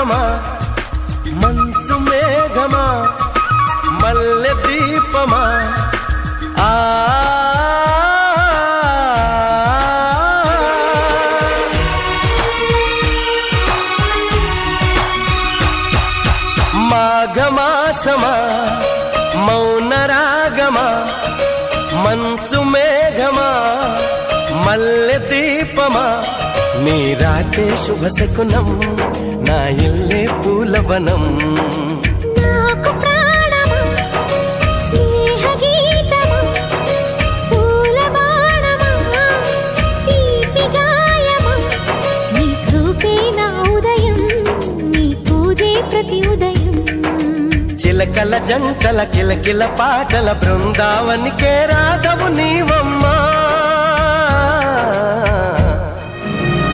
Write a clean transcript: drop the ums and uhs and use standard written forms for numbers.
మాఘమా మంచు మేఘమా మల్లె దీపమా ఆ మాఘమాసమా మౌన రాగమా మంచు మేఘమా మల్లె దీపమా నీరాటే శుభ శకునం నా ఇల్లే పూలవనం నాకు ప్రాణమా స్నేహ గీతమా పూల బాణమా తీపి గాయమా నీ చూపే నా ఉదయం నీ పూజే ప్రతి ఉదయం చిలకల జంటల కిలకిల పాటల బృందావనికే రాధవు నీవమ్మా